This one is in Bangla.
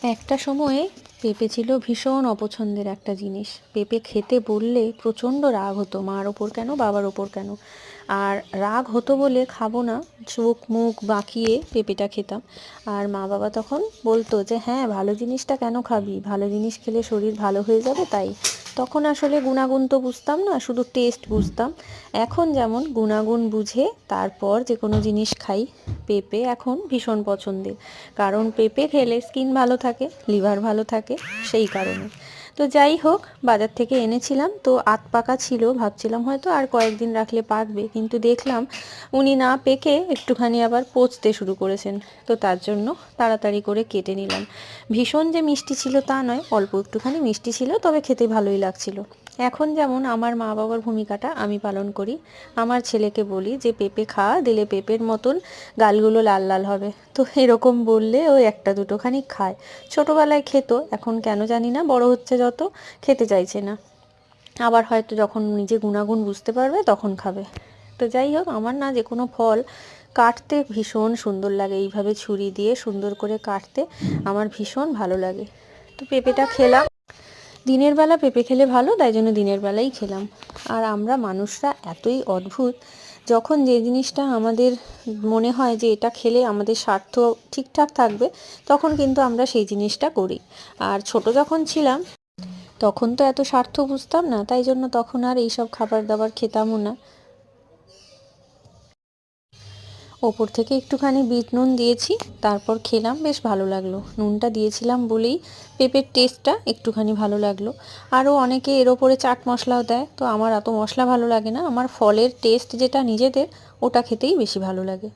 একটা সময়ে পেঁপে ছিল ভীষণ অপছন্দের একটা জিনিস। পেঁপে খেতে বললে প্রচণ্ড রাগ হতো, মার ওপর কেন বাবার ওপর কেন। আর রাগ হতো বলে খাবো না, চোখ মুখ বাঁকিয়ে পেঁপেটা খেতাম। আর মা বাবা তখন বলতো যে হ্যাঁ, ভালো জিনিসটা কেন খাবি, ভালো জিনিস খেলে শরীর ভালো হয়ে যাবে। তাই তখন আসলে গুণাগুণ তো বুঝতাম না, শুধু টেস্ট বুঝতাম। এখন যেমন গুণাগুণ বুঝে তারপর যে কোনো জিনিস খাই, পেঁপে এখন ভীষণ পছন্দের। কারণ পেঁপে খেলে স্কিন ভালো থাকে, লিভার ভালো থাকে, সেই কারণে। তো যাই হোক, বাজার থেকে এনেছিলাম, তো আধ পাকা ছিল, ভাবছিলাম হয়তো আর কয়েকদিন রাখলে পাকবে, কিন্তু দেখলাম উনি না পেকে একটুখানি আবার পচতে শুরু করেছেন। তো তার জন্য তাড়াতাড়ি করে কেটে নিলাম। ভীষণ যে মিষ্টি ছিল তা নয়, অল্প একটুখানি মিষ্টি ছিল, তবে খেতে ভালোই লাগছিল। এখন যেমন আমার মা বাবার ভূমিকাটা আমি পালন করি, আমার ছেলেকে বলি যে পেঁপে খা, দিলে পেঁপের মতন গালগুলো লাল লাল হবে। তো এরকম বললে ও একটা দুটোখানি খায়। ছোটোবেলায় খেত, এখন কেন জানি না বড় হচ্ছে যত খেতে চাইছে না। আবার হয়তো যখন নিজে গুণাগুণ বুঝতে পারবে তখন খাবে। তো যাই হোক, আমার না যে কোনো ফল কাটতে ভীষণ সুন্দর লাগে, এইভাবে ছুরি দিয়ে সুন্দর করে কাটতে আমার ভীষণ ভালো লাগে। তো পেঁপেটা খেলাম, দিনের বেলা পেঁপে খেলে ভালো, তাই জন্য দিনের বেলাই খেলাম। আর আমরা মানুষরা এতই অদ্ভুত, যখন যে জিনিসটা আমাদের মনে হয় যে এটা খেলে আমাদের স্বার্থ ঠিকঠাক থাকবে, তখন কিন্তু আমরা সেই জিনিসটা করি। আর ছোট যখন ছিলাম তখন তো এত স্বার্থ বুঝতাম না, তাই জন্য তখন আর এইসব খাবার দাবার খেতামও না। ওপর থেকে একটুখানি বিট নুন দিয়েছি, তারপর খেলাম, বেশ ভালো লাগলো। নুনটা দিয়েছিলাম বলেই পেঁপের টেস্টটা একটুখানি ভালো লাগলো। আরও অনেকে এর ওপরে চাট মশলাও দেয়, তো আমার এত মশলা ভালো লাগে না, আমার ফলের টেস্ট যেটা নিজেদের, ওটা খেতেই বেশি ভালো লাগে।